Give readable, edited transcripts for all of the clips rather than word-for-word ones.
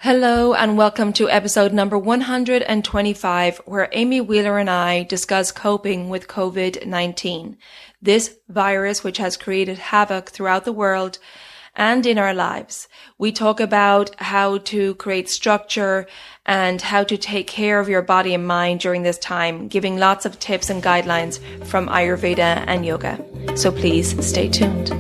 Hello and welcome to episode number 125, where Amy Wheeler and I discuss coping with COVID-19, this virus which has created havoc throughout the world and in our lives. We talk about how to create structure and how to take care of your body and mind during this time, giving lots of tips and guidelines from Ayurveda and yoga. So please stay tuned.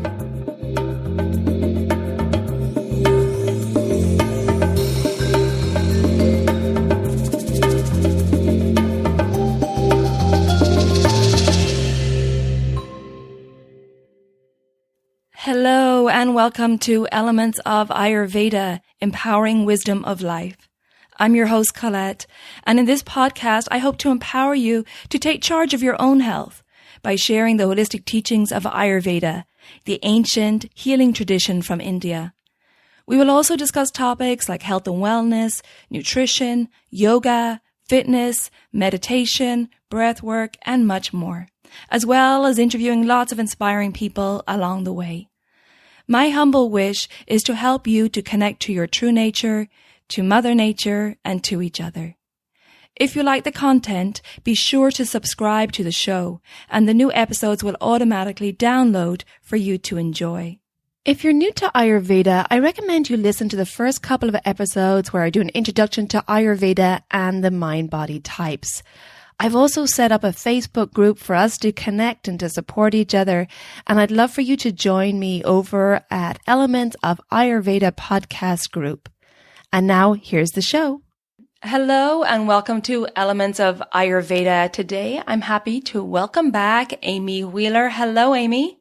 Hello and welcome to Elements of Ayurveda, Empowering Wisdom of Life. I'm your host, Colette, and in this podcast, I hope to empower you to take charge of your own health by sharing the holistic teachings of Ayurveda, the ancient healing tradition from India. We will also discuss topics like health and wellness, nutrition, yoga, fitness, meditation, breath work, and much more, as well as interviewing lots of inspiring people along the way. My humble wish is to help you to connect to your true nature, to Mother Nature, and to each other. If you like the content, be sure to subscribe to the show, and the new episodes will automatically download for you to enjoy. If you're new to Ayurveda, I recommend you listen to the first couple of episodes where I do an introduction to Ayurveda and the mind-body types. I've also set up a Facebook group for us to connect and to support each other, and I'd love for you to join me over at Elements of Ayurveda podcast group. And now here's the show. Hello and welcome to Elements of Ayurveda. Today I'm happy to welcome back Amy Wheeler. Hello, Amy.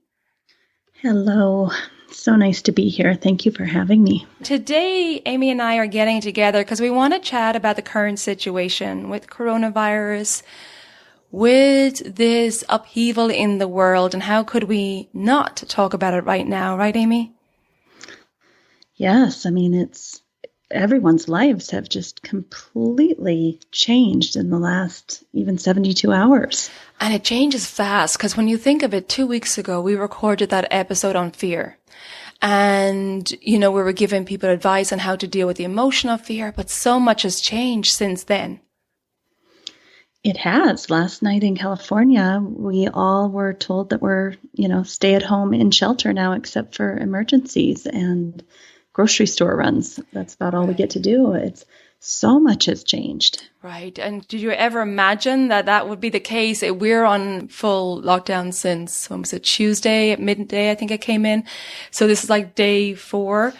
Hello. So nice to be here. Thank you for having me. Today, Amy and I are getting together because we want to chat about the current situation with coronavirus, with this upheaval in the world, and how could we not talk about it right now, right, Amy? Yes. I mean, everyone's lives have just completely changed in the last even 72 hours. And it changes fast because when you think of it, 2 weeks ago, we recorded that episode on fear. And, we were giving people advice on how to deal with the emotion of fear, but so much has changed since then. It has. Last night in California, we all were told that we're, stay at home in shelter now, except for emergencies and grocery store runs. That's about all we get to do. So much has changed. Right. And did you ever imagine that would be the case? We're on full lockdown since, when was it, Tuesday at midday, I think I came in. So this is like day 4.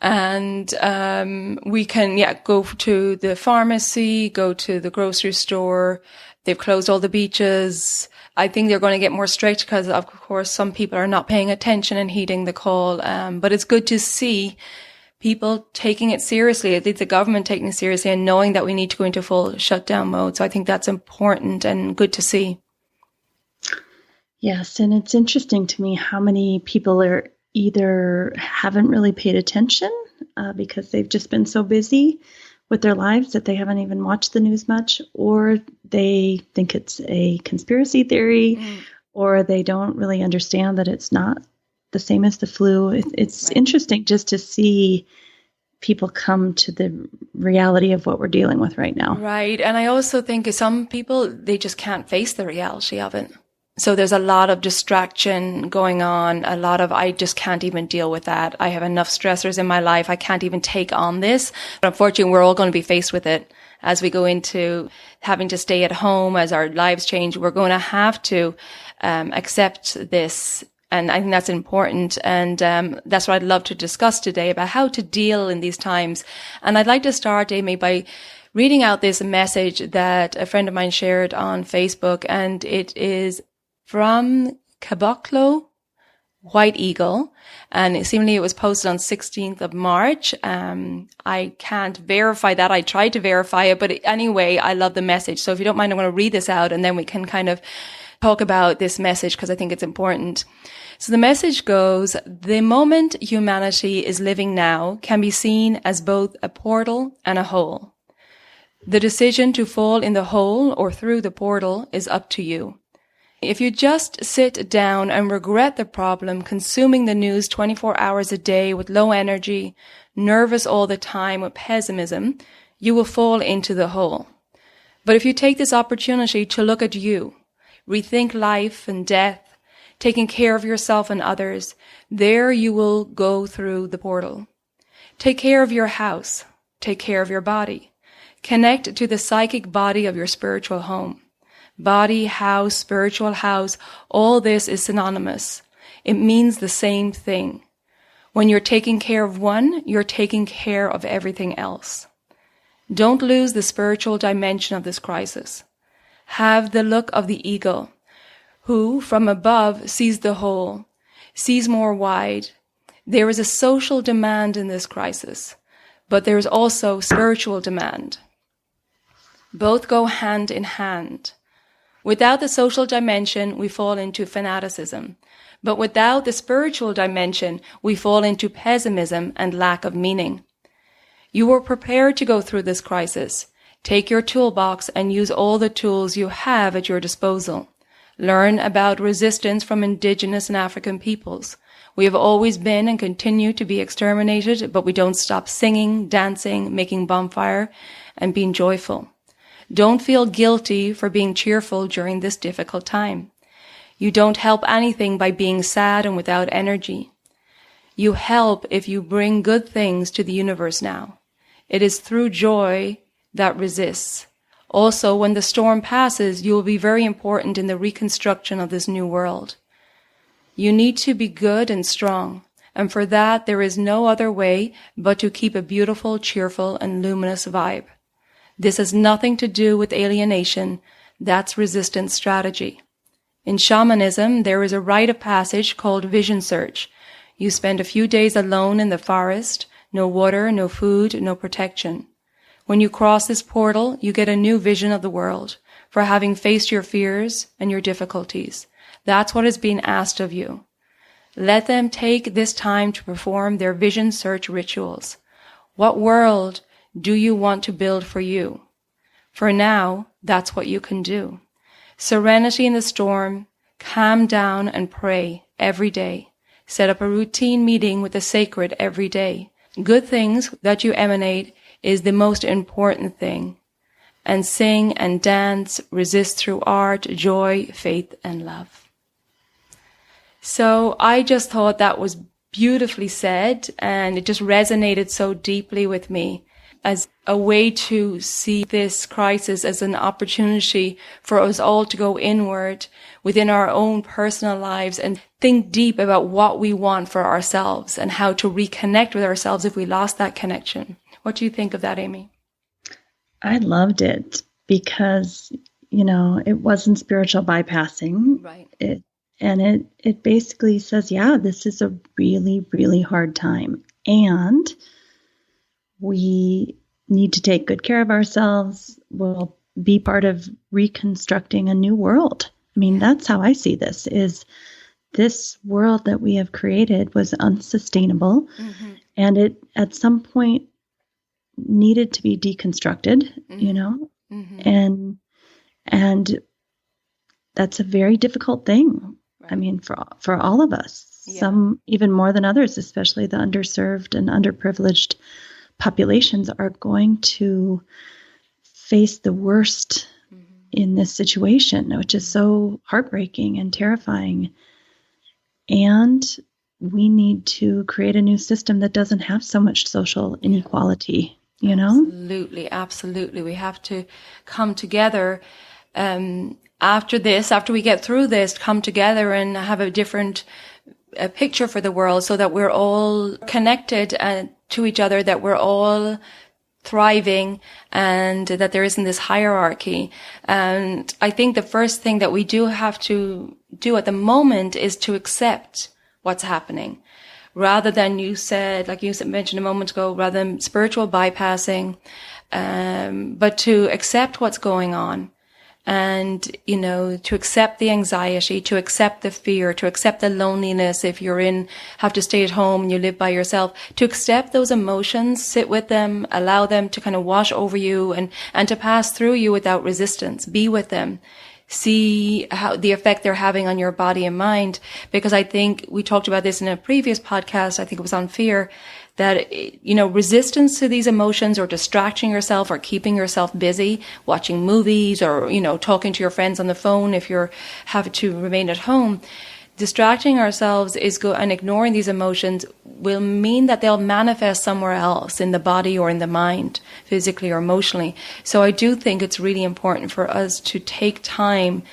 And we can, go to the pharmacy, go to the grocery store. They've closed all the beaches. I think they're going to get more strict because, of course, some people are not paying attention and heeding the call. But it's good to see people taking it seriously, at least the government taking it seriously and knowing that we need to go into full shutdown mode. So I think that's important and good to see. Yes, and it's interesting to me how many people are either haven't really paid attention because they've just been so busy with their lives that they haven't even watched the news much, or they think it's a conspiracy theory, or they don't really understand that it's not the same as the flu. It's interesting just to see people come to the reality of what we're dealing with right now. Right. And I also think some people, they just can't face the reality of it. So there's a lot of distraction going on, I just can't even deal with that. I have enough stressors in my life. I can't even take on this. But unfortunately, we're all going to be faced with it as we go into having to stay at home, as our lives change. We're going to have to accept this. And I think that's important. And that's what I'd love to discuss today, about how to deal in these times. And I'd like to start, Amy, by reading out this message that a friend of mine shared on Facebook. And it is from Caboclo, White Eagle. And seemingly it was posted on 16th of March. I can't verify that. I tried to verify it. But anyway, I love the message. So if you don't mind, I'm going to read this out and then we can kind of talk about this message because I think it's important. So the message goes, the moment humanity is living now can be seen as both a portal and a hole. The decision to fall in the hole or through the portal is up to you. If you just sit down and regret the problem, consuming the news 24 hours a day with low energy, nervous all the time with pessimism, you will fall into the hole. But if you take this opportunity to look at you, rethink life and death, taking care of yourself and others, there you will go through the portal. Take care of your house. Take care of your body. Connect to the psychic body of your spiritual home. Body, house, spiritual house, all this is synonymous. It means the same thing. When you're taking care of one, you're taking care of everything else. Don't lose the spiritual dimension of this crisis. Have the look of the eagle, who from above sees the whole, sees more wide. There is a social demand in this crisis, but there is also spiritual demand. Both go hand in hand. Without the social dimension, we fall into fanaticism. But without the spiritual dimension, we fall into pessimism and lack of meaning. You were prepared to go through this crisis. Take your toolbox and use all the tools you have at your disposal. Learn about resistance from indigenous and African peoples. We have always been and continue to be exterminated, but we don't stop singing, dancing, making bonfire, and being joyful. Don't feel guilty for being cheerful during this difficult time. You don't help anything by being sad and without energy. You help if you bring good things to the universe now. It is through joy that resists. Also, when the storm passes, you will be very important in the reconstruction of this new world. You need to be good and strong, and for that there is no other way but to keep a beautiful, cheerful, and luminous vibe. This has nothing to do with alienation. That's resistance strategy. In shamanism, there is a rite of passage called vision search. You spend a few days alone in the forest, no water, no food, no protection. When you cross this portal, you get a new vision of the world for having faced your fears and your difficulties. That's what is being asked of you. Let them take this time to perform their vision search rituals. What world do you want to build for you? For now, that's what you can do. Serenity in the storm, calm down and pray every day. Set up a routine meeting with the sacred every day. Good things that you emanate is the most important thing. And sing and dance, resist through art, joy, faith, and love. So I just thought that was beautifully said, and it just resonated so deeply with me as a way to see this crisis as an opportunity for us all to go inward within our own personal lives and think deep about what we want for ourselves and how to reconnect with ourselves if we lost that connection. What do you think of that, Amy? I loved it because, it wasn't spiritual bypassing. Right. It basically says, this is a really, really hard time. And we need to take good care of ourselves. We'll be part of reconstructing a new world. I mean, that's how I see this, is this world that we have created was unsustainable. Mm-hmm. And it, at some point, needed to be deconstructed, Mm-hmm. And that's a very difficult thing. Right. I mean, for all of us, some even more than others, especially the underserved and underprivileged populations are going to face the worst in this situation, which is so heartbreaking and terrifying. And we need to create a new system that doesn't have so much social inequality, Absolutely. We have to come together after we get through this, come together and have a different picture for the world so that we're all connected to each other, that we're all thriving and that there isn't this hierarchy. And I think the first thing that we do have to do at the moment is to accept what's happening. Rather than like you mentioned a moment ago, rather than spiritual bypassing, but to accept what's going on. And, to accept the anxiety, to accept the fear, to accept the loneliness if have to stay at home and you live by yourself, to accept those emotions, sit with them, allow them to kind of wash over you and to pass through you without resistance. Be with them. See how the effect they're having on your body and mind. Because I think we talked about this in a previous podcast, I think it was on fear, that, resistance to these emotions or distracting yourself or keeping yourself busy, watching movies or, talking to your friends on the phone if you're having to remain at home, distracting ourselves and ignoring these emotions will mean that they'll manifest somewhere else in the body or in the mind, physically or emotionally. So I do think it's really important for us to take time,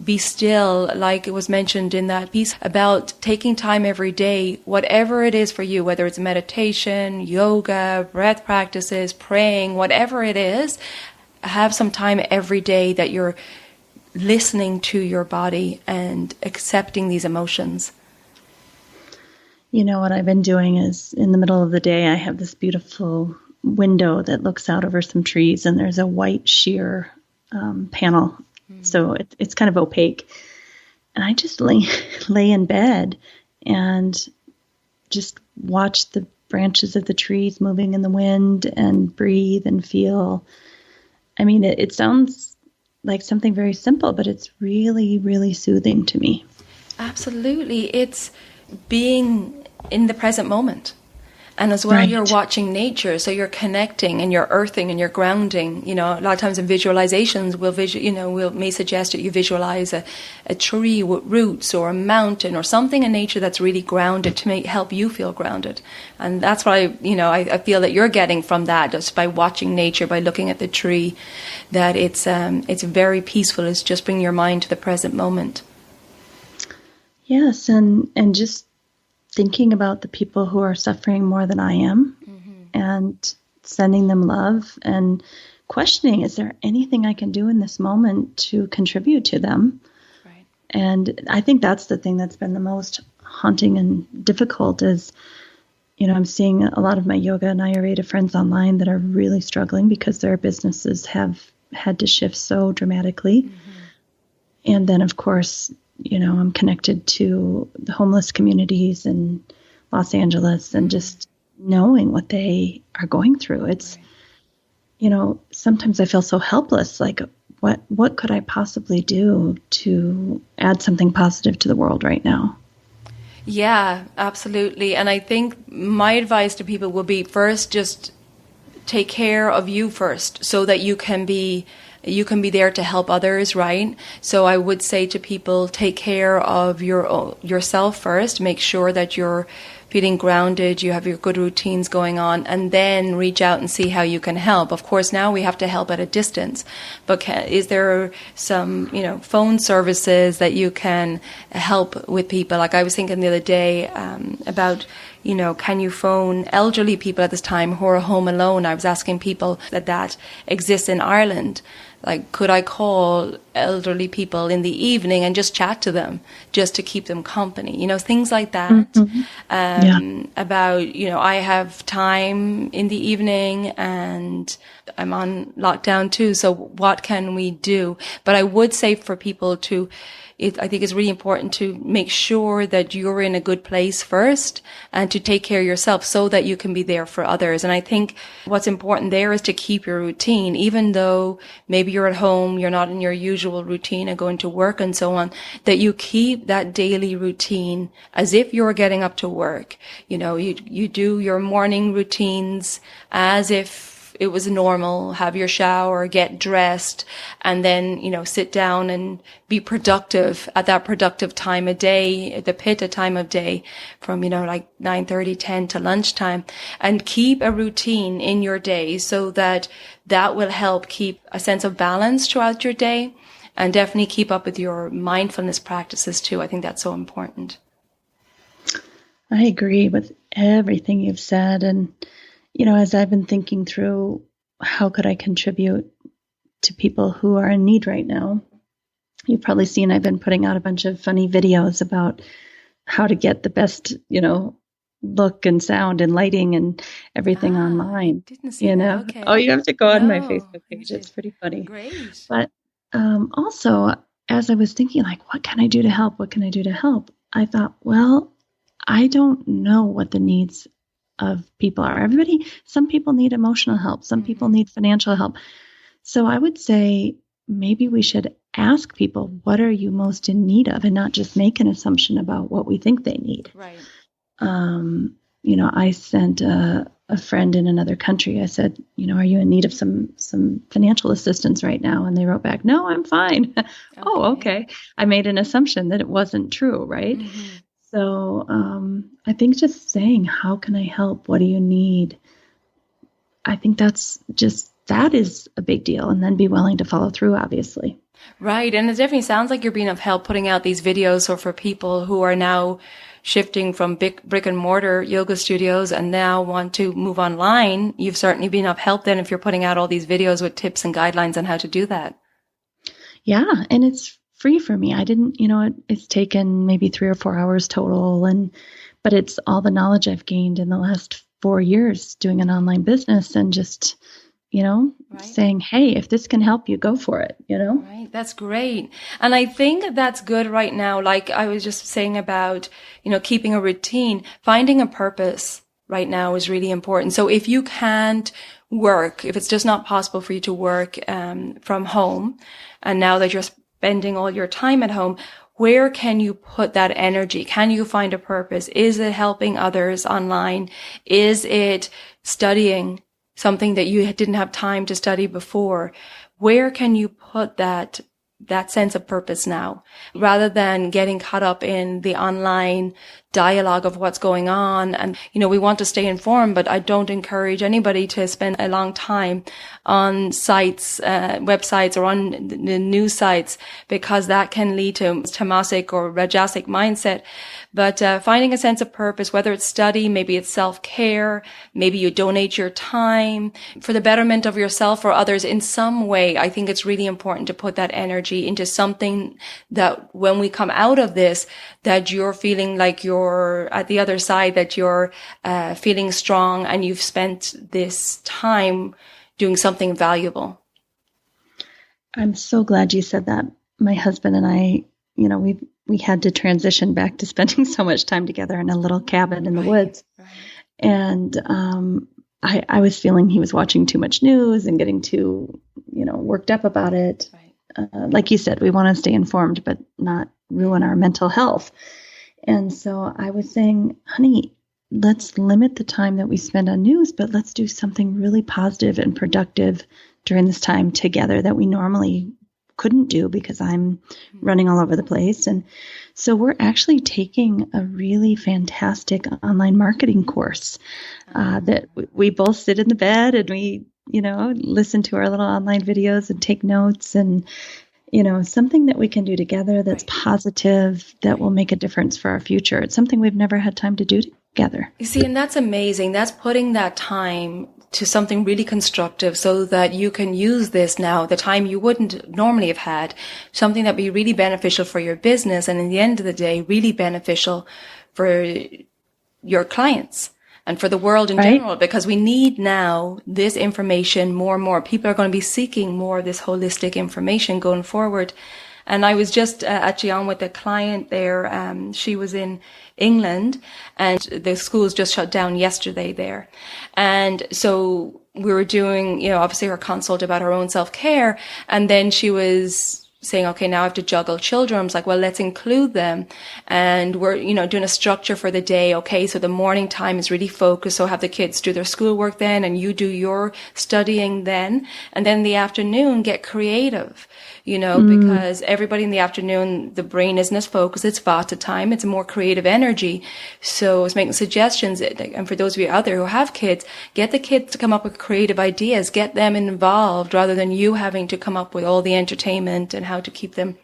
be still, like it was mentioned in that piece about taking time every day, whatever it is for you, whether it's meditation, yoga, breath practices, praying, whatever it is, have some time every day that you're listening to your body and accepting these emotions. What I've been doing is in the middle of the day, I have this beautiful window that looks out over some trees, and there's a white sheer panel. So it's kind of opaque. And I just lay in bed and just watch the branches of the trees moving in the wind and breathe and feel. I mean, it sounds like something very simple, but it's really, really soothing to me. Absolutely. It's being in the present moment. And as well, Right. You're watching nature, so you're connecting and you're earthing and you're grounding. A lot of times in visualizations, we'll may suggest that you visualize a tree with roots or a mountain or something in nature that's really grounded to help you feel grounded. And that's what I feel that you're getting from that, just by watching nature, by looking at the tree, that it's very peaceful. It's just bringing your mind to the present moment. Yes, and just thinking about the people who are suffering more than I am, and sending them love and questioning, is there anything I can do in this moment to contribute to them? Right. And I think that's the thing that's been the most haunting and difficult is, I'm seeing a lot of my yoga and Ayurveda friends online that are really struggling because their businesses have had to shift so dramatically. And then, of course, I'm connected to the homeless communities in Los Angeles and just knowing what they are going through. It's, sometimes I feel so helpless. Like, what could I possibly do to add something positive to the world right now? Yeah, absolutely. And I think my advice to people would be, first, just take care of you first so that you can be there to help others, right? So I would say to people, take care of yourself first. Make sure that you're feeling grounded, you have your good routines going on, and then reach out and see how you can help. Of course, now we have to help at a distance, but is there some, phone services that you can help with people? Like I was thinking the other day about, can you phone elderly people at this time who are home alone? I was asking people that exists in Ireland. Like, could I call elderly people in the evening and just chat to them, just to keep them company? Things like that. About, I have time in the evening and I'm on lockdown too. So what can we do? But I would say for people I think it's really important to make sure that you're in a good place first and to take care of yourself so that you can be there for others. And I think what's important there is to keep your routine, even though maybe you're at home, you're not in your usual routine and going to work and so on, that you keep that daily routine as if you're getting up to work. You do your morning routines as if it was normal, have your shower, get dressed, and then, sit down and be productive at that productive time of day, the pitta time of day from, like 9:30, 10 to lunchtime, and keep a routine in your day so that will help keep a sense of balance throughout your day, and definitely keep up with your mindfulness practices too. I think that's so important. I agree with everything you've said. And as I've been thinking through how could I contribute to people who are in need right now, you've probably seen I've been putting out a bunch of funny videos about how to get the best, look and sound and lighting and everything online. Didn't see that. Okay. Oh, you have to go on my Facebook page. It's pretty funny. Great. But also, as I was thinking, like, what can I do to help? What can I do to help? I thought, well, I don't know what the needs of people are. Some people need emotional help. Some people need financial help. So I would say maybe we should ask people, what are you most in need of? And not just make an assumption about what we think they need. Right. I sent a friend in another country. I said, are you in need of some financial assistance right now? And they wrote back, no, I'm fine. Oh, okay. I made an assumption that it wasn't true, right? Mm-hmm. So I think just saying, how can I help? What do you need? I think that is a big deal. And then be willing to follow through, obviously. Right. And it definitely sounds like you're being of help putting out these videos. So for people who are now shifting from brick and mortar yoga studios and now want to move online, you've certainly been of help then if you're putting out all these videos with tips and guidelines on how to do that. Yeah. And it's free for me. I didn't, it's taken maybe 3 or 4 hours total. But it's all the knowledge I've gained in the last 4 years doing an online business and just, right. saying, hey, if this can help you, go for it, Right. That's great. And I think that's good right now. Like I was just saying about, keeping a routine, finding a purpose right now is really important. So if you can't work, if it's just not possible for you to work from home, and now that you're spending all your time at home, where can you put that energy? Can you find a purpose? Is it helping others online? Is it studying something that you didn't have time to study before? Where can you put that sense of purpose now, rather than getting caught up in the online dialogue of what's going on? And, we want to stay informed, but I don't encourage anybody to spend a long time on sites, websites or on the news sites, because that can lead to tamasic or rajasic mindset. But finding a sense of purpose, whether it's study, maybe it's self-care, maybe you donate your time for the betterment of yourself or others in some way. I think it's really important to put that energy into something that when we come out of this, that you're feeling like you're at the other side, that you're feeling strong and you've spent this time doing something valuable. I'm so glad you said that. My husband and I, we had to transition back to spending so much time together in a little cabin in the woods. Right. And I was feeling he was watching too much news and getting too, worked up about it. Right. Like you said, we want to stay informed, but not ruin our mental health. And so I was saying, honey, let's limit the time that we spend on news, but let's do something really positive and productive during this time together that we normally couldn't do because I'm running all over the place. And so we're actually taking a really fantastic online marketing course that we both sit in the bed and we, listen to our little online videos and take notes and, something that we can do together that's positive, that will make a difference for our future. It's something we've never had time to do together. You see, and that's amazing. That's putting that time to something really constructive so that you can use this now, the time you wouldn't normally have had, something that would be really beneficial for your business and in the end of the day, really beneficial for your clients and for the world in general, because we need now this information more and more. People are going to be seeking more of this holistic information going forward. And I was just actually on with a client there. She was in England and the schools just shut down yesterday there. And so we were doing, obviously her consult about her own self-care. And then she was saying, okay, now I have to juggle children. I was like, well, let's include them. And we're, doing a structure for the day. Okay, so the morning time is really focused. So have the kids do their schoolwork then and you do your studying then. And then in the afternoon, get creative. Because everybody in the afternoon, the brain isn't as focused. It's Vata time. It's a more creative energy. So I was making suggestions. And for those of you out there who have kids, get the kids to come up with creative ideas. Get them involved rather than you having to come up with all the entertainment and how to keep them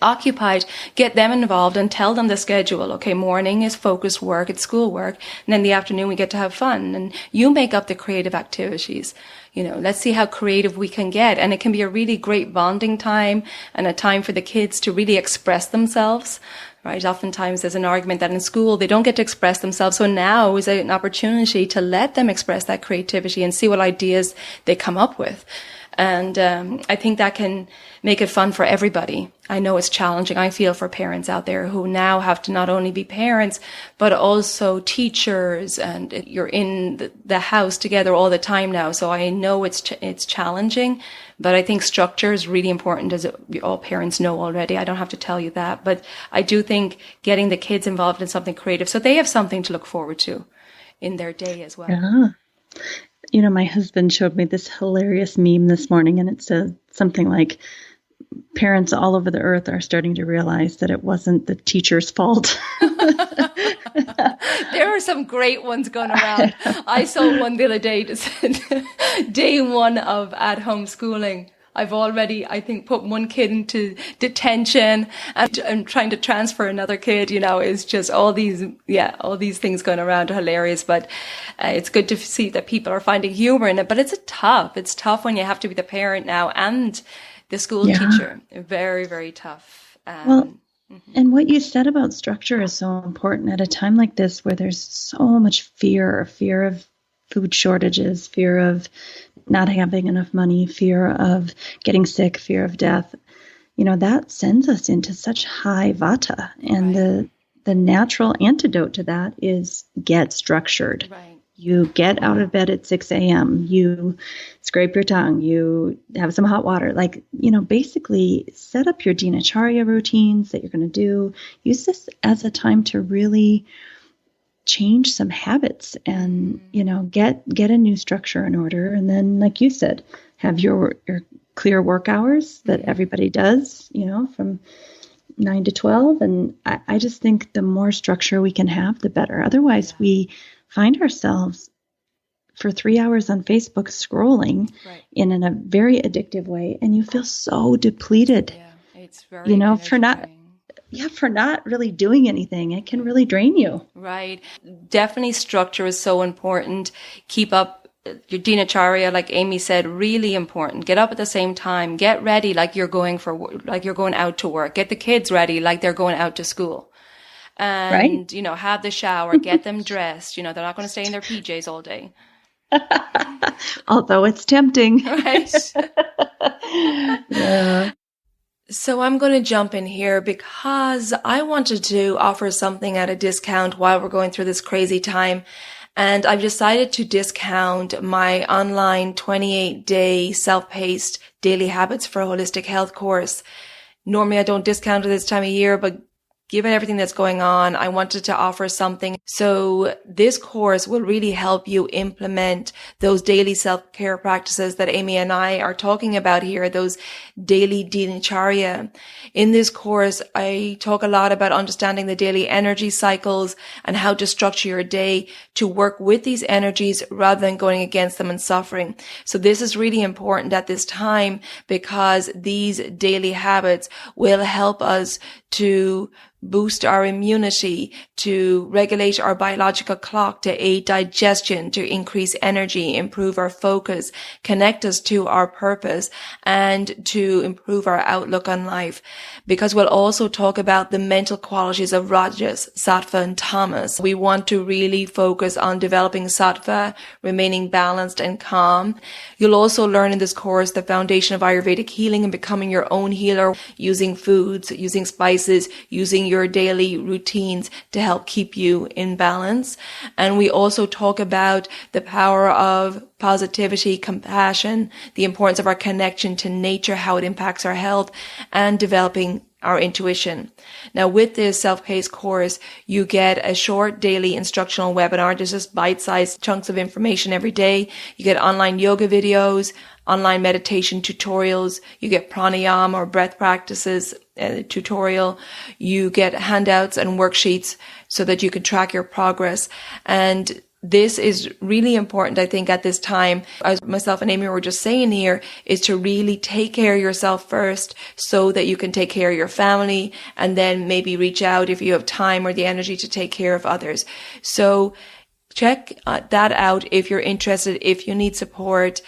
occupied. Get them involved and tell them the schedule. Okay, morning is focused work, it's school work. And then the afternoon we get to have fun. And you make up the creative activities. Let's see how creative we can get. And it can be a really great bonding time and a time for the kids to really express themselves, right? Oftentimes there's an argument that in school they don't get to express themselves. So now is an opportunity to let them express that creativity and see what ideas they come up with. And I think that can make it fun for everybody. I know it's challenging. I feel for parents out there who now have to not only be parents, but also teachers, and you're in the house together all the time now. So I know it's challenging, but I think structure is really important, as all parents know already. I don't have to tell you that. But I do think getting the kids involved in something creative so they have something to look forward to in their day as well. Yeah. You know, my husband showed me this hilarious meme this morning, and it said something like, parents all over the earth are starting to realize that it wasn't the teacher's fault. There are some great ones going around. I saw one the other day that said, day one of at-home schooling. I've already, I think, put one kid into detention and trying to transfer another kid. You know, it's just all these things going around are hilarious. But it's good to see that people are finding humor in it. But it's tough when you have to be the parent now and the school teacher. Very, very tough. And what you said about structure is so important at a time like this where there's so much fear of food shortages, fear of not having enough money, fear of getting sick, fear of death. You know, that sends us into such high vata. And the natural antidote to that is get structured. Right. You get out of bed at 6 a.m., you scrape your tongue, you have some hot water, basically set up your dinacharya routines that you're going to do. Use this as a time to really change some habits and, get a new structure in order. And then, like you said, have your clear work hours that everybody does, from 9 to 12. And I just think the more structure we can have, the better. Otherwise, we find ourselves for 3 hours on Facebook scrolling in a very addictive way, and you feel so depleted. Yeah, it's very for not really doing anything. It can really drain you. Right. Definitely structure is so important. Keep up your dinacharya, like Amy said, really important. Get up at the same time. Get ready like you're going out to work. Get the kids ready like they're going out to school. And, have the shower, get them dressed. They're not going to stay in their PJs all day. Although it's tempting. Right. Yeah. So I'm going to jump in here because I wanted to offer something at a discount while we're going through this crazy time. And I've decided to discount my online 28-day self-paced daily habits for holistic health course. Normally I don't discount it this time of year, but given everything that's going on, I wanted to offer something. So this course will really help you implement those daily self-care practices that Amy and I are talking about here, those daily dinacharya. In this course, I talk a lot about understanding the daily energy cycles and how to structure your day to work with these energies rather than going against them and suffering. So this is really important at this time because these daily habits will help us to boost our immunity, to regulate our biological clock, to aid digestion, to increase energy, improve our focus, connect us to our purpose, and to improve our outlook on life. Because we'll also talk about the mental qualities of Rajas, Sattva, and Tamas. We want to really focus on developing Sattva, remaining balanced and calm. You'll also learn in this course the foundation of Ayurvedic healing and becoming your own healer, using foods, using spices, using your daily routines to help keep you in balance. And we also talk about the power of positivity, compassion, the importance of our connection to nature, how it impacts our health, and developing our intuition. Now, with this self-paced course, you get a short daily instructional webinar. There's just bite-sized chunks of information every day. You get online yoga videos, online meditation tutorials. You get pranayama or breath practices tutorial. You get handouts and worksheets so that you can track your progress. And this is really important, I think, at this time, as myself and Amy were just saying here, is to really take care of yourself first so that you can take care of your family and then maybe reach out if you have time or the energy to take care of others. So check that out if you're interested, if you need support.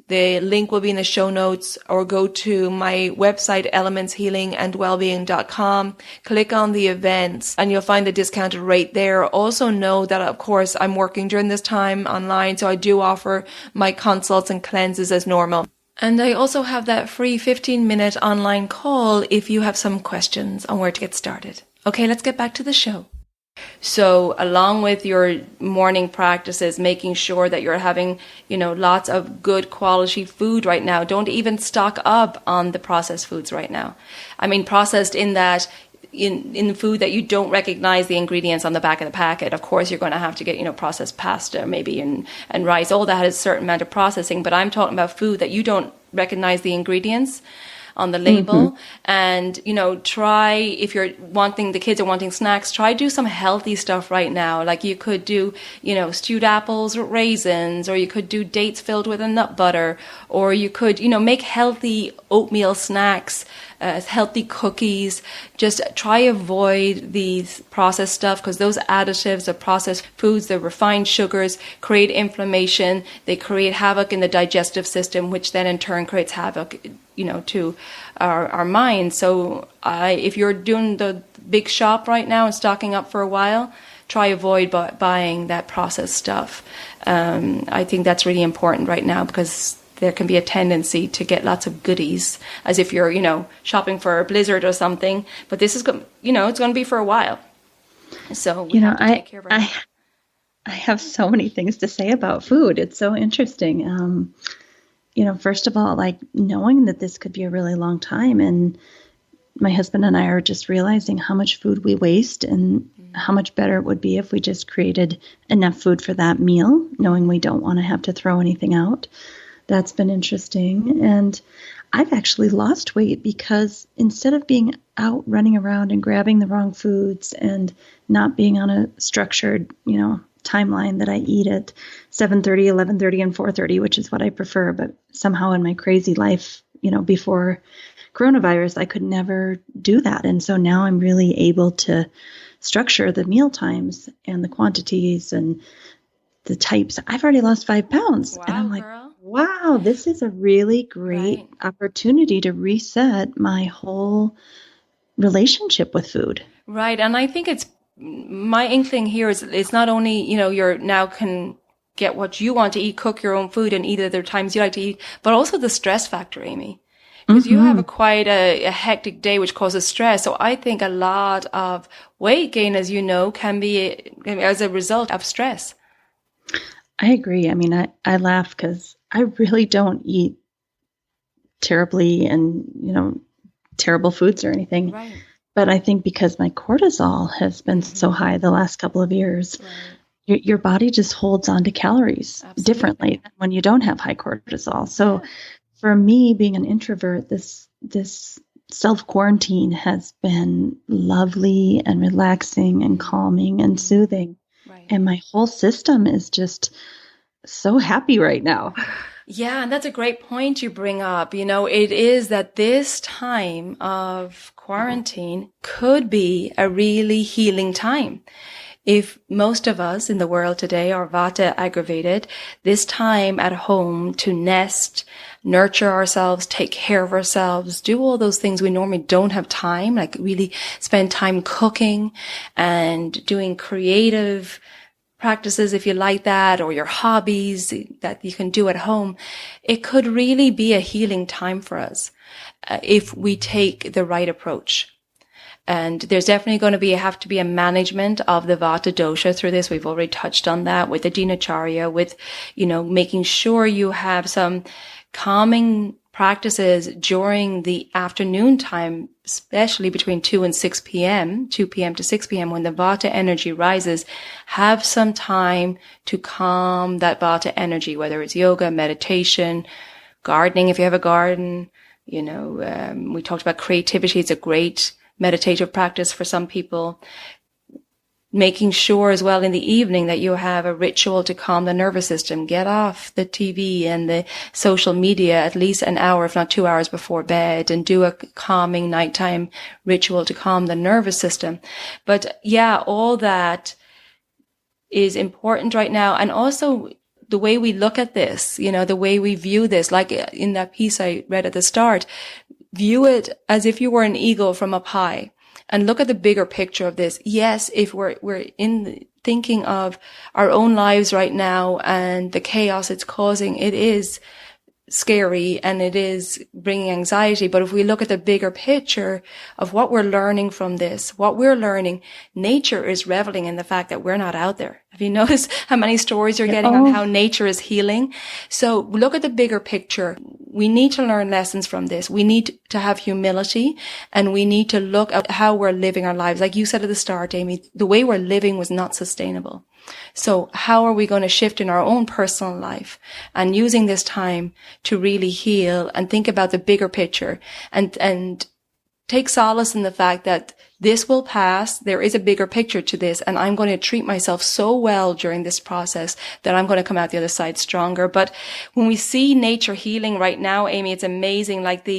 The link will be in the show notes, or go to my website, elementshealingandwellbeing.com. Click on the events and you'll find the discounted rate there. Also know that, of course, I'm working during this time online, so I do offer my consults and cleanses as normal. And I also have that free 15-minute online call if you have some questions on where to get started. Okay, let's get back to the show. So along with your morning practices, making sure that you're having, lots of good quality food right now. Don't even stock up on the processed foods right now. I mean, processed in that in food that you don't recognize the ingredients on the back of the packet. Of course, you're going to have to get, processed pasta maybe and rice. All that has a certain amount of processing. But I'm talking about food that you don't recognize the ingredients on the label. And, try, if the kids are wanting snacks, try do some healthy stuff right now. Like you could do, stewed apples with raisins, or you could do dates filled with a nut butter, or you could, make healthy oatmeal snacks, healthy cookies. Just try avoid these processed stuff, because those additives, the processed foods, the refined sugars create inflammation. They create havoc in the digestive system, which then in turn creates havoc, to our minds. So if you're doing the big shop right now and stocking up for a while, try avoid buying that processed stuff. I think that's really important right now, because there can be a tendency to get lots of goodies as if you're, shopping for a blizzard or something. But this is, it's going to be for a while. So we have to take care of it. I have so many things to say about food. It's so interesting. First of all, like knowing that this could be a really long time, and my husband and I are just realizing how much food we waste and how much better it would be if we just created enough food for that meal, knowing we don't want to have to throw anything out. That's been interesting. And I've actually lost weight because instead of being out running around and grabbing the wrong foods and not being on a structured, timeline that I eat at 7:30, 11:30, and 4:30, which is what I prefer. But somehow in my crazy life, before coronavirus, I could never do that. And so now I'm really able to structure the meal times and the quantities and the types. I've already lost 5 pounds. Wow, and I'm like, girl. wow, this is a really great opportunity to reset my whole relationship with food. Right. And I think my inkling here is it's not only, you're now can get what you want to eat, cook your own food and eat at the times you like to eat, but also the stress factor, Amy. Because you have quite a hectic day, which causes stress. So I think a lot of weight gain, as you know, can be as a result of stress. I agree. I mean, I laugh because I really don't eat terribly and, terrible foods or anything. Right. But I think because my cortisol has been so high the last couple of years, your body just holds on to calories differently than when you don't have high cortisol. So for me, being an introvert, this self-quarantine has been lovely and relaxing and calming and soothing. Right. And my whole system is just so happy right now. Yeah, and that's a great point you bring up. It is that this time of quarantine could be a really healing time. If most of us in the world today are Vata aggravated, this time at home to nest, nurture ourselves, take care of ourselves, do all those things we normally don't have time, like really spend time cooking and doing creative practices, if you like that, or your hobbies that you can do at home. It could really be a healing time for us if we take the right approach. And there's definitely going to have to be a management of the Vata dosha through this. We've already touched on that with the dinacharya, with, making sure you have some calming practices during the afternoon time, especially between 2 and 6 p.m., 2 p.m. to 6 p.m. when the Vata energy rises. Have some time to calm that Vata energy, whether it's yoga, meditation, gardening if you have a garden. We talked about creativity. It's a great meditative practice for some people. Making sure as well in the evening that you have a ritual to calm the nervous system. Get off the TV and the social media at least an hour, if not 2 hours before bed, and do a calming nighttime ritual to calm the nervous system. But yeah, all that is important right now. And also the way we look at this, the way we view this, like in that piece I read at the start, view it as if you were an eagle from up high. And look at the bigger picture of this. Yes, if we're thinking of our own lives right now and the chaos it's causing, it is scary and it is bringing anxiety. But if we look at the bigger picture of what we're learning from this, what we're learning, nature is reveling in the fact that we're not out there. Have you noticed how many stories you're getting on how nature is healing? So look at the bigger picture. we need to learn lessons from this. We need to have humility, and we need to look at how we're living our lives. Like you said at the start, Amy, the way we're living was not sustainable. So how are we going to shift in our own personal life and using this time to really heal and think about the bigger picture and take solace in the fact that this will pass. There is a bigger picture to this, and I'm going to treat myself so well during this process that I'm going to come out the other side stronger. But when we see nature healing right now, Amy, it's amazing. Like do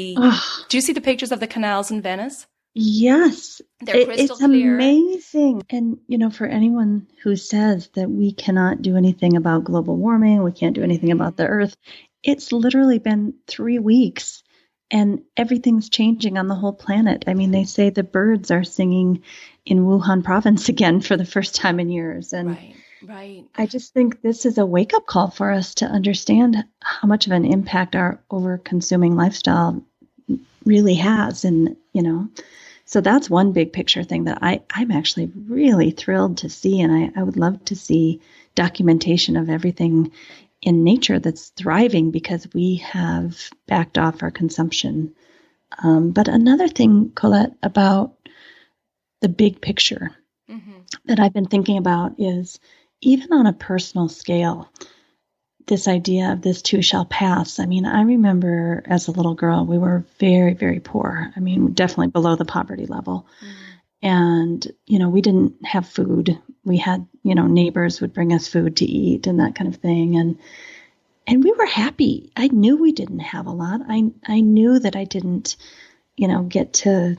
you see the pictures of the canals in Venice? Yes. They're crystal it's clear. Amazing. And, for anyone who says that we cannot do anything about global warming, we can't do anything about the earth, it's literally been 3 weeks and everything's changing on the whole planet. I mean, they say the birds are singing in Wuhan province again for the first time in years. And right. I just think this is a wake-up call for us to understand how much of an impact our over-consuming lifestyle really has. And, so that's one big picture thing that I'm actually really thrilled to see. And I would love to see documentation of everything in nature that's thriving because we have backed off our consumption. But another thing, Colette, about the big picture that I've been thinking about is even on a personal scale, this idea of this too shall pass. I mean, I remember as a little girl, we were very, very poor. I mean, definitely below the poverty level. And, we didn't have food. We had, neighbors would bring us food to eat and that kind of thing. And we were happy. I knew we didn't have a lot. I knew that I didn't, get to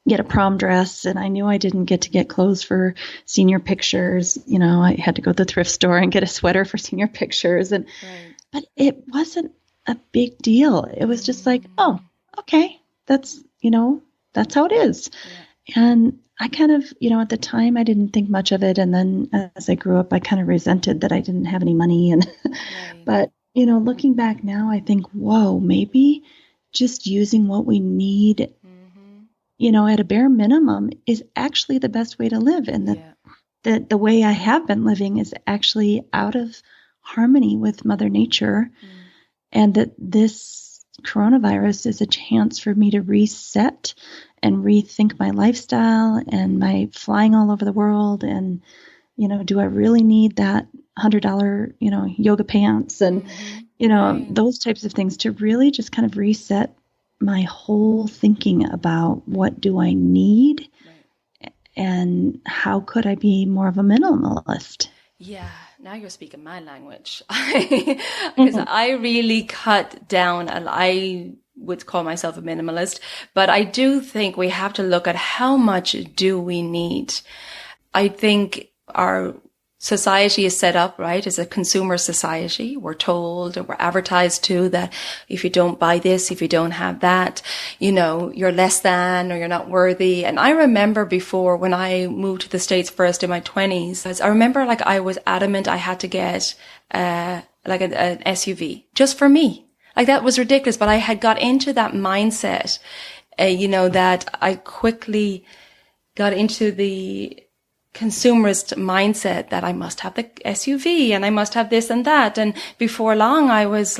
get a prom dress, and I knew I didn't get clothes for senior pictures. I had to go to the thrift store and get a sweater for senior pictures. But it wasn't a big deal. It was just like, oh, okay, that's how it is. Yeah. And I kind of, at the time I didn't think much of it. And then as I grew up, I kind of resented that I didn't have any money. And, but, looking back now, I think, whoa, maybe just using what we need, at a bare minimum is actually the best way to live. And the way I have been living is actually out of harmony with Mother Nature. And that this coronavirus is a chance for me to reset and rethink my lifestyle and my flying all over the world. And, do I really need that $100, yoga pants and, those types of things to really just kind of reset my whole thinking about what do I need and how could I be more of a minimalist? Yeah, now you're speaking my language. Because I really cut down, and I would call myself a minimalist, but I do think we have to look at how much do we need. I think our society is set up, right, as a consumer society. We're told, and we're advertised to, that if you don't buy this, if you don't have that, you're less than, or you're not worthy. And I remember before, when I moved to the States first in my 20s, I remember I was adamant I had to get an SUV just for me. That was ridiculous, but I had got into that mindset, that I quickly got into the consumerist mindset that I must have the SUV and I must have this and that. And before long, I was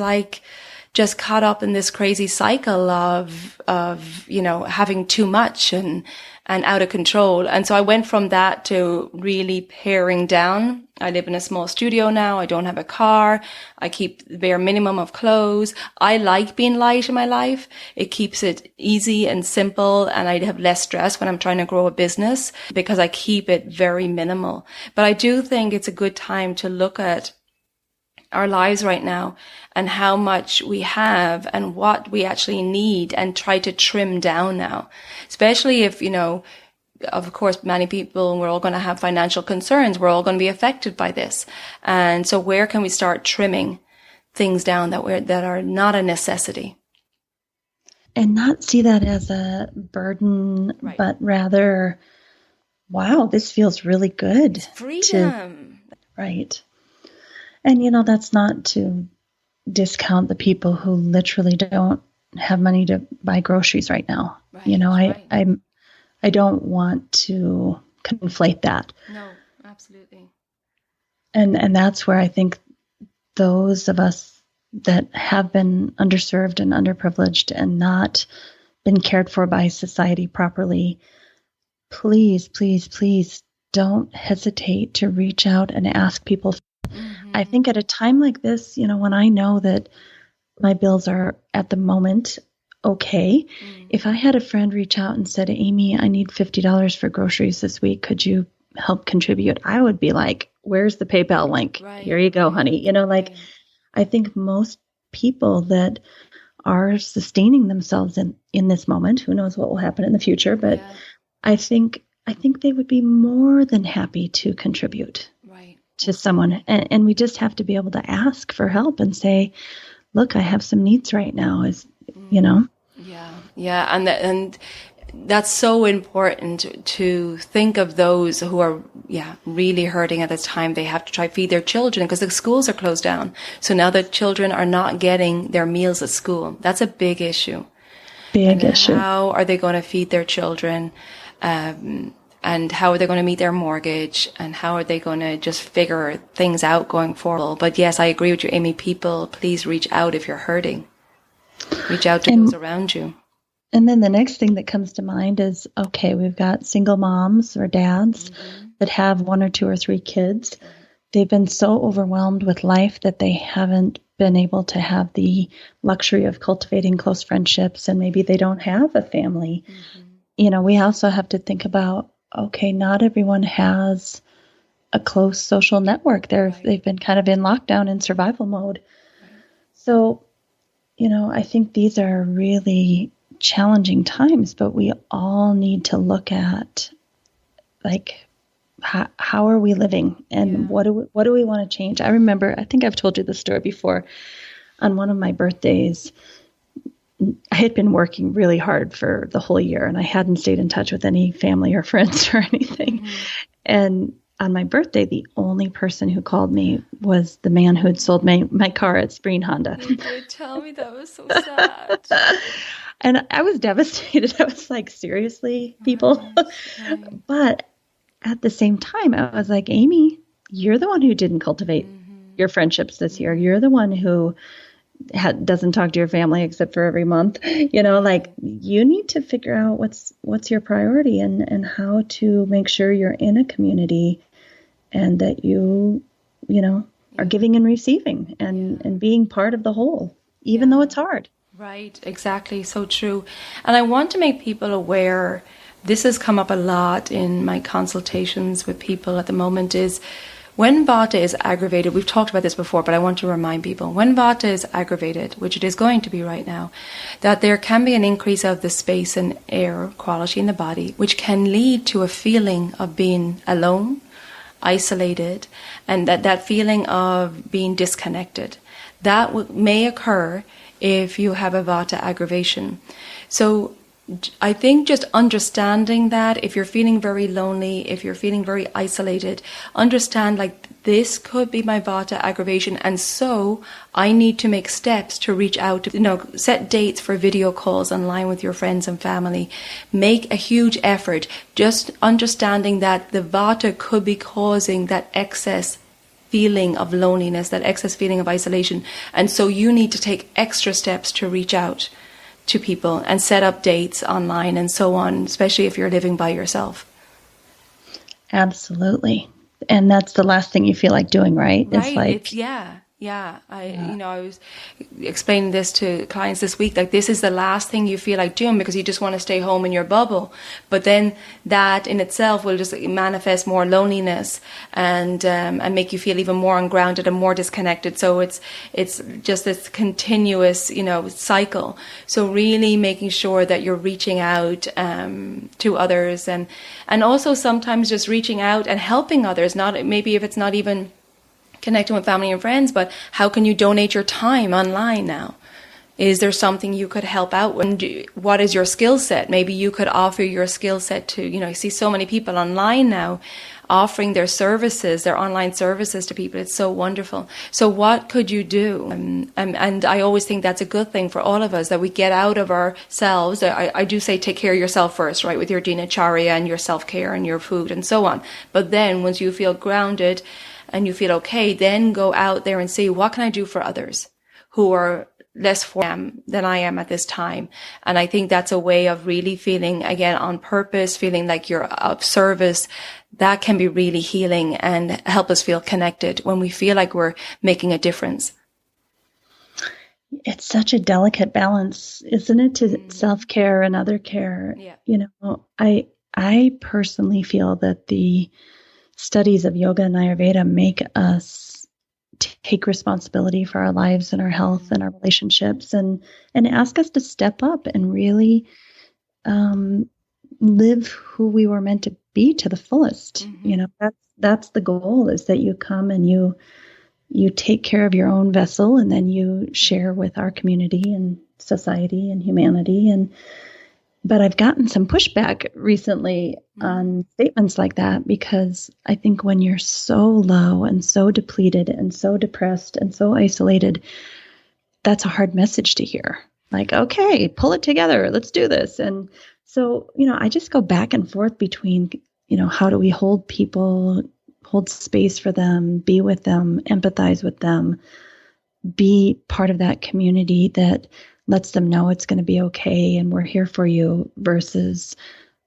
just caught up in this crazy cycle of having too much and out of control. And so I went from that to really paring down. I live in a small studio now. I don't have a car. I keep the bare minimum of clothes. I like being light in my life. It keeps it easy and simple, and I have less stress when I'm trying to grow a business because I keep it very minimal. But I do think it's a good time to look at our lives right now and how much we have and what we actually need, and try to trim down now, especially if, of course, many people, we're all going to have financial concerns. We're all going to be affected by this. And so where can we start trimming things down that are not a necessity? And not see that as a burden, but rather, wow, this feels really good. It's freedom. Right. And, that's not to discount the people who literally don't have money to buy groceries right now. Right, I don't want to conflate that. No, absolutely. And that's where I think those of us that have been underserved and underprivileged and not been cared for by society properly, please, please, please don't hesitate to reach out and ask people. I think at a time like this, when I know that my bills are at the moment okay, if I had a friend reach out and said, Amy, I need $50 for groceries this week, could you help contribute? I would be like, where's the PayPal link? Right. Here you go, honey. I think most people that are sustaining themselves in this moment, who knows what will happen in the future, but I think they would be more than happy to contribute to someone. And we just have to be able to ask for help and say, look, I have some needs right now, Yeah. And that's so important to think of those who are, really hurting at this time. They have to try to feed their children because the schools are closed down. So now the children are not getting their meals at school. That's a big issue. How are they going to feed their children? And how are they going to meet their mortgage? And how are they going to just figure things out going forward? But yes, I agree with you, Amy. People, please reach out if you're hurting. Reach out to those around you. And then the next thing that comes to mind is, okay, we've got single moms or dads that have 1 or 2 or 3 kids. They've been so overwhelmed with life that they haven't been able to have the luxury of cultivating close friendships, and maybe they don't have a family. We also have to think about, okay, not everyone has a close social network. They've been kind of in lockdown in survival mode. So, I think these are really challenging times, but we all need to look at how are we living and what do we want to change? I remember, I think I've told you this story before. On one of my birthdays, I had been working really hard for the whole year and I hadn't stayed in touch with any family or friends or anything. And on my birthday, the only person who called me was the man who had sold my car at Spreen Honda. You did tell me. That was so sad. And I was devastated. I was like, seriously, people? Right. But at the same time, I was like, Amy, you're the one who didn't cultivate your friendships this year. You're the one who doesn't talk to your family except for every month. You need to figure out what's your priority and how to make sure you're in a community and that you are giving and receiving and being part of the whole, even though it's hard. Right, exactly. So true. And I want to make people aware, this has come up a lot in my consultations with people at the moment, is when Vata is aggravated, we've talked about this before, but I want to remind people, when Vata is aggravated, which it is going to be right now, that there can be an increase of the space and air quality in the body, which can lead to a feeling of being alone, isolated, and that feeling of being disconnected. That may occur if you have a Vata aggravation. So I think just understanding that, if you're feeling very lonely, if you're feeling very isolated, understand this could be my Vata aggravation, and so I need to make steps to reach out to, set dates for video calls online with your friends and family. Make a huge effort, just understanding that the Vata could be causing that excess feeling of loneliness, that excess feeling of isolation. And so you need to take extra steps to reach out to people and set up dates online and so on, especially if you're living by yourself. Absolutely. And that's the last thing you feel like doing, right? Right. I was explaining this to clients this week, this is the last thing you feel like doing because you just want to stay home in your bubble. But then that in itself will just manifest more loneliness and make you feel even more ungrounded and more disconnected. So it's just this continuous, cycle. So really making sure that you're reaching out to others and also sometimes just reaching out and helping others. Maybe if it's not even connecting with family and friends, but how can you donate your time online now? Is there something you could help out with? What is your skill set? Maybe you could offer your skill set to, you see so many people online now offering their services, their online services to people. It's so wonderful. So what could you do? And I always think that's a good thing for all of us, that we get out of ourselves. I do say take care of yourself first, right, with your dinacharya and your self-care and your food and so on. But then once you feel grounded and you feel okay, then go out there and see, what can I do for others? who are less fortunate than I am at this time. And I think that's a way of really feeling, again, on purpose, feeling like you're of service. That can be really healing and help us feel connected when we feel like we're making a difference. It's such a delicate balance, isn't it, to self-care and other care? Yeah. You know, I personally feel that the studies of yoga and Ayurveda make us take responsibility for our lives and our health and our relationships, and ask us to step up and really live who we were meant to be to the fullest. You know, that's the goal, is that you come and you take care of your own vessel, and then you share with our community and society and humanity. But I've gotten some pushback recently on statements like that, because I think when you're so low and so depleted and so depressed and so isolated, that's a hard message to hear. Like, okay, pull it together, let's do this. And so, you know, I just go back and forth between, you know, how do we hold people, hold space for them, be with them, empathize with them, be part of that community that lets them know it's going to be okay and we're here for you, versus,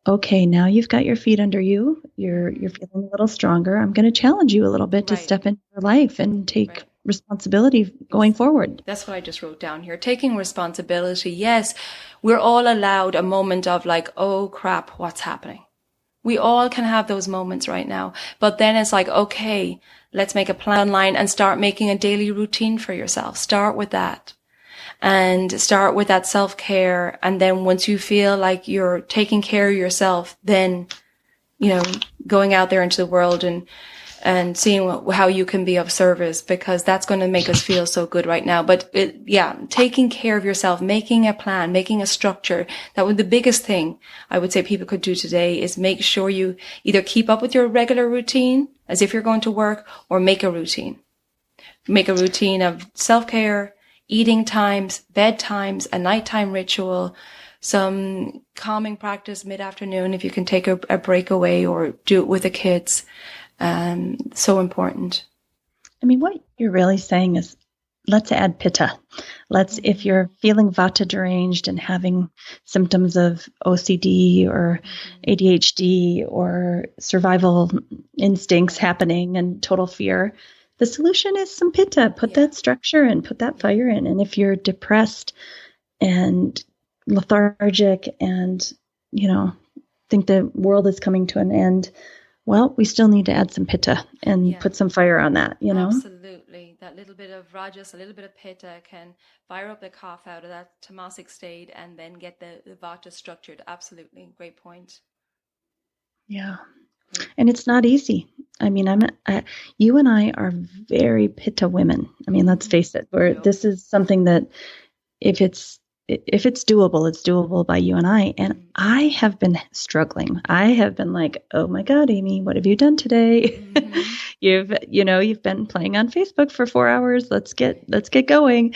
okay, now you've got your feet under you, you're feeling a little stronger, I'm going to challenge you a little bit to step into your life and take responsibility going forward. That's what I just wrote down here. Taking responsibility. Yes, we're all allowed a moment of like, oh crap, what's happening? We all can have those moments right now. But then it's like, okay, let's make a plan online and start making a daily routine for yourself. Start with that. And start with that self-care. And then once you feel like you're taking care of yourself, then, you know, going out there into the world and seeing how you can be of service, because that's going to make us feel so good right now. But taking care of yourself, making a plan, making a structure. That was the biggest thing I would say people could do today, is make sure you either keep up with your regular routine as if you're going to work, or make a routine. Make a routine of self-care, eating times, bedtimes, a nighttime ritual, some calming practice mid-afternoon if you can take a break away, or do it with the kids. So important. I mean, what you're really saying is, let's add pitta. If you're feeling vata deranged and having symptoms of OCD or ADHD or survival instincts happening and total fear, the solution is some pitta. Put that structure in, put that fire in. And if you're depressed and lethargic and, you know, think the world is coming to an end, well, we still need to add some pitta and put some fire on that, you know? Absolutely. That little bit of rajas, a little bit of pitta can fire up the kapha out of that tamasic state and then get the vata structured. Absolutely. Great point. Yeah. And it's not easy. I mean, you and I are very pitta women. I mean, let's face it. This is something that if it's doable, it's doable by you and I. And I have been struggling. I have been like, oh my God, Amy, what have you done today? You've been playing on Facebook for 4 hours. Let's get going,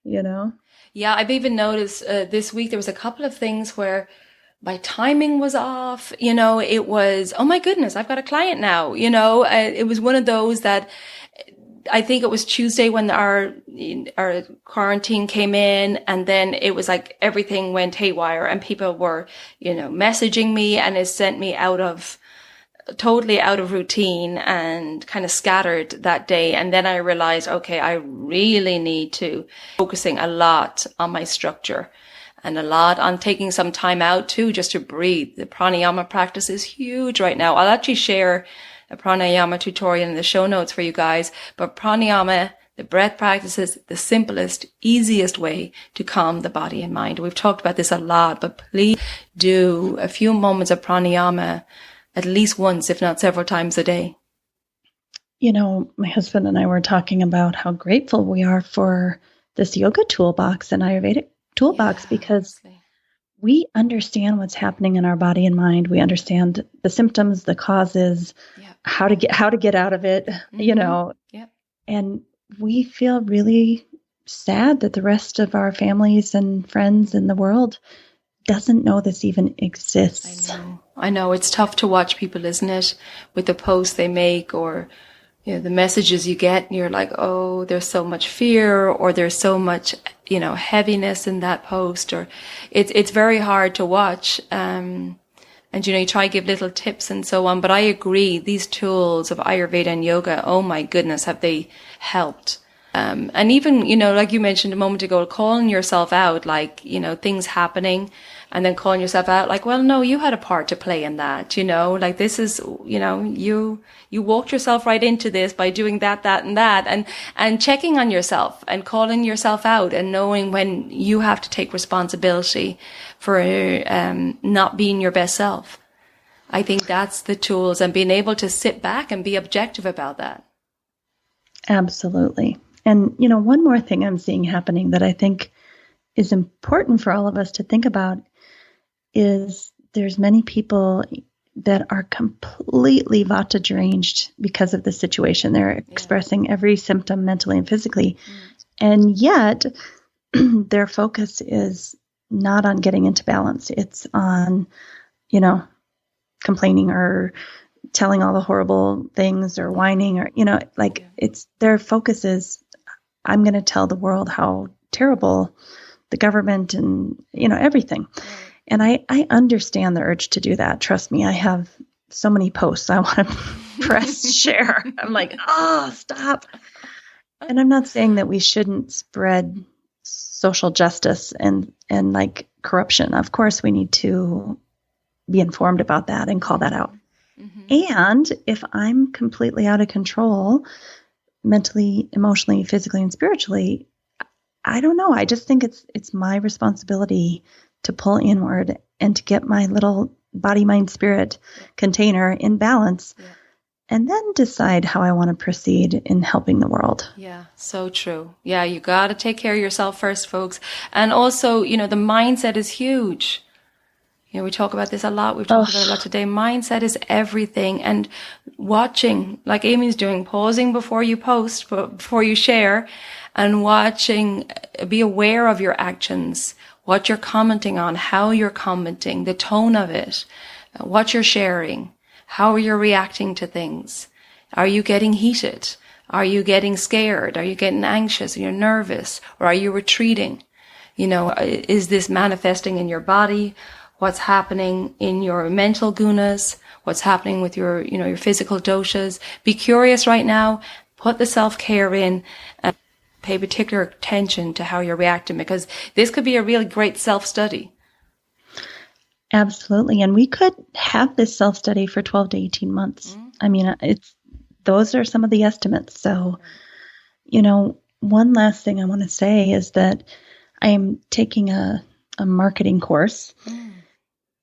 you know? Yeah. I've even noticed this week, there was a couple of things where my timing was off, you know, it was, oh my goodness, I've got a client now, you know, it was one of those that I think it was Tuesday when our quarantine came in, and then it was like everything went haywire and people were, you know, messaging me, and it sent me totally out of routine and kind of scattered that day. And then I realized, okay, I really need to focusing a lot on my structure and a lot on taking some time out too, just to breathe. The pranayama practice is huge right now. I'll actually share a pranayama tutorial in the show notes for you guys, but pranayama, the breath practice, is the simplest, easiest way to calm the body and mind. We've talked about this a lot, but please do a few moments of pranayama at least once, if not several times a day. You know, my husband and I were talking about how grateful we are for this yoga toolbox and Ayurvedic toolbox, because we understand what's happening in our body and mind. We understand the symptoms, the causes, how to get out of it, you know. And we feel really sad that the rest of our families and friends in the world doesn't know this even exists. I know. It's tough to watch people, isn't it? With the posts they make, or the messages you get, and you're like, oh, there's so much fear, or there's so much, heaviness in that post, or it's very hard to watch. And, you try to give little tips and so on. But I agree, these tools of Ayurveda and yoga, oh my goodness, have they helped. And even, like you mentioned a moment ago, calling yourself out, like, things happening, and then calling yourself out, like, well, no, you had a part to play in that, like this is, you walked yourself right into this by doing that, and that, and checking on yourself and calling yourself out and knowing when you have to take responsibility for, not being your best self. I think that's the tools, and being able to sit back and be objective about that. Absolutely. And, one more thing I'm seeing happening that I think is important for all of us to think about is there's many people that are completely vata deranged because of the situation. They're expressing every symptom mentally and physically. And yet their focus is not on getting into balance. It's on, complaining or telling all the horrible things or whining or, it's their focus is, I'm going to tell the world how terrible the government and, everything. Right. And I understand the urge to do that. Trust me, I have so many posts I want to press share. I'm like, oh, stop. And I'm not saying that we shouldn't spread social justice and like corruption. Of course, we need to be informed about that and call that out. Mm-hmm. And if I'm completely out of control, mentally, emotionally, physically, and spiritually, I don't know. I just think it's my responsibility to pull inward and to get my little body, mind, spirit container in balance, and then decide how I want to proceed in helping the world. Yeah, so true. Yeah, you got to take care of yourself first, folks. And also, the mindset is huge. We talk about this a lot. We've talked about it a lot today. Mindset is everything. And watching, like Amy's doing, pausing before you post, before you share, and watching, be aware of your actions, what you're commenting on, how you're commenting, the tone of it, what you're sharing, how you're reacting to things. Are you getting heated? Are you getting scared? Are you getting anxious? Are you nervous? Or are you retreating? Is this manifesting in your body? What's happening in your mental gunas? What's happening with your, your physical doshas? Be curious right now. Put the self-care in and pay particular attention to how you're reacting, because this could be a really great self-study. Absolutely. And we could have this self-study for 12 to 18 months. Mm-hmm. I mean, those are some of the estimates. So, one last thing I want to say is that I am taking a marketing course. Mm.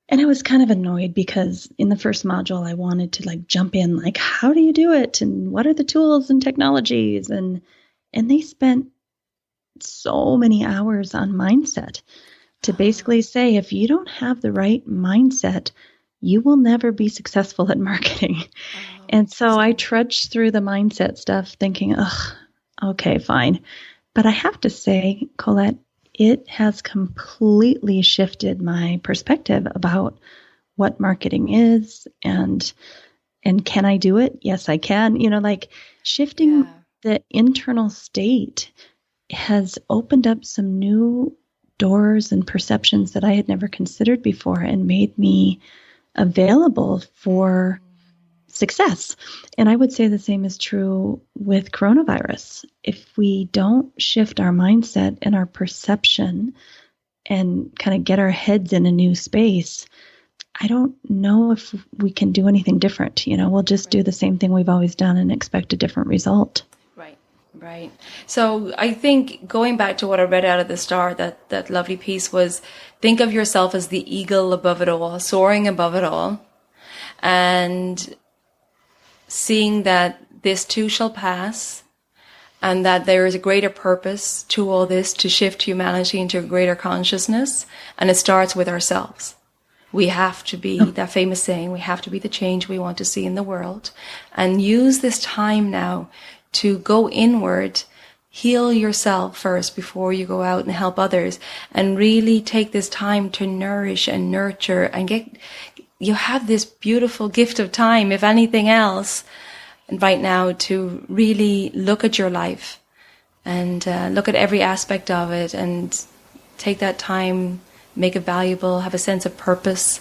And I was kind of annoyed because in the first module, I wanted to jump in, how do you do it? And what are the tools and technologies? And they spent so many hours on mindset to basically say, if you don't have the right mindset, you will never be successful at marketing. And so I trudged through the mindset stuff thinking, okay, fine. But I have to say, Colette, it has completely shifted my perspective about what marketing is and can I do it? Yes, I can. Shifting the internal state has opened up some new doors and perceptions that I had never considered before and made me available for success. And I would say the same is true with coronavirus. If we don't shift our mindset and our perception and kind of get our heads in a new space, I don't know if we can do anything different. We'll just do the same thing we've always done and expect a different result. Right. So I think going back to what I read out of the start, that lovely piece was, think of yourself as the eagle above it all, soaring above it all, and seeing that this too shall pass, and that there is a greater purpose to all this, to shift humanity into a greater consciousness, and it starts with ourselves. We have to be, that famous saying, we have to be the change we want to see in the world, and use this time now to go inward, heal yourself first before you go out and help others, and really take this time to nourish and nurture and you have this beautiful gift of time, if anything else, right now to really look at your life and look at every aspect of it and take that time, make it valuable, have a sense of purpose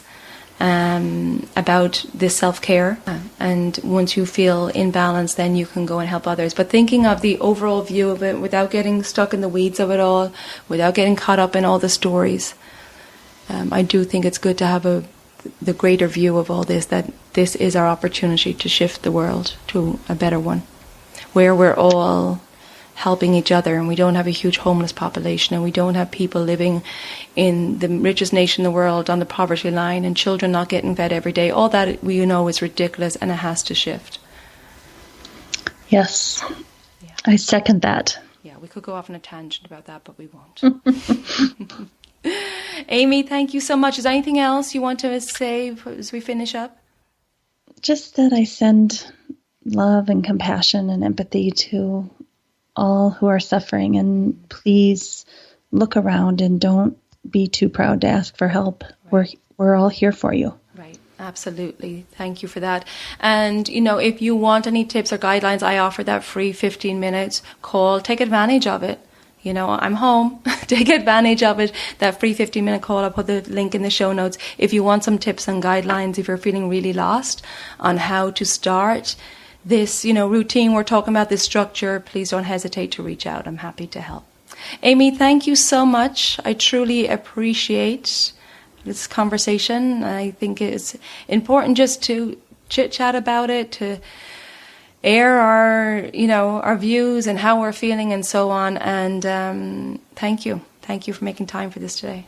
about this self-care. And once you feel in balance, then you can go and help others. But thinking of the overall view of it without getting stuck in the weeds of it all, without getting caught up in all the stories, I do think it's good to have the greater view of all this, that this is our opportunity to shift the world to a better one, where we're all helping each other, and we don't have a huge homeless population, and we don't have people living in the richest nation in the world on the poverty line, and children not getting fed every day. All that we know is ridiculous, and it has to shift. Yes, Yeah. I second that. Yeah, we could go off on a tangent about that, but we won't. Amy, thank you so much. Is there anything else you want to say as we finish up? Just that I send love and compassion and empathy to all who are suffering, and please look around and don't be too proud to ask for help. Right. We're all here for you. Right, absolutely. Thank you for that. And, if you want any tips or guidelines, I offer that free 15-minute call. Take advantage of it. I'm home. Take advantage of it. That free 15-minute call, I'll put the link in the show notes. If you want some tips and guidelines, if you're feeling really lost on how to start this, routine we're talking about, this structure, please don't hesitate to reach out. I'm happy to help. Amy, thank you so much. I truly appreciate this conversation. I think it's important just to chit-chat about it, to air our views and how we're feeling and so on. And thank you. Thank you for making time for this today.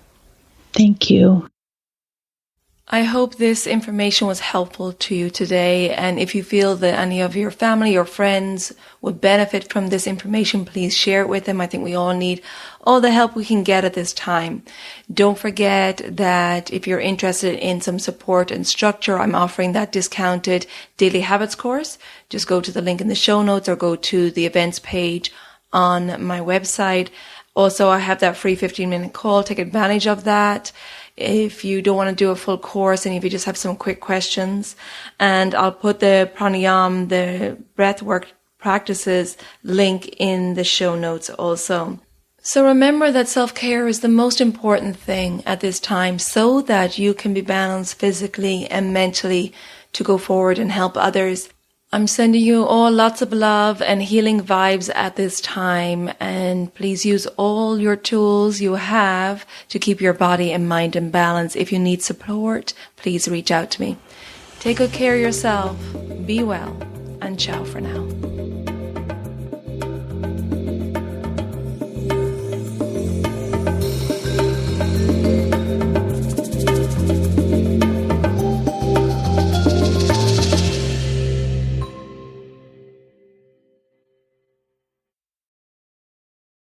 Thank you. I hope this information was helpful to you today, and if you feel that any of your family or friends would benefit from this information, please share it with them. I think we all need all the help we can get at this time. Don't forget that if you're interested in some support and structure, I'm offering that discounted Daily Habits course. Just go to the link in the show notes or go to the events page on my website. Also, I have that free 15-minute call. Take advantage of that if you don't want to do a full course and if you just have some quick questions. And I'll put the pranayam, the breathwork practices link in the show notes also. So remember that self-care is the most important thing at this time so that you can be balanced physically and mentally to go forward and help others. I'm sending you all lots of love and healing vibes at this time, and please use all your tools you have to keep your body and mind in balance. If you need support, please reach out to me. Take good care of yourself, be well, and ciao for now.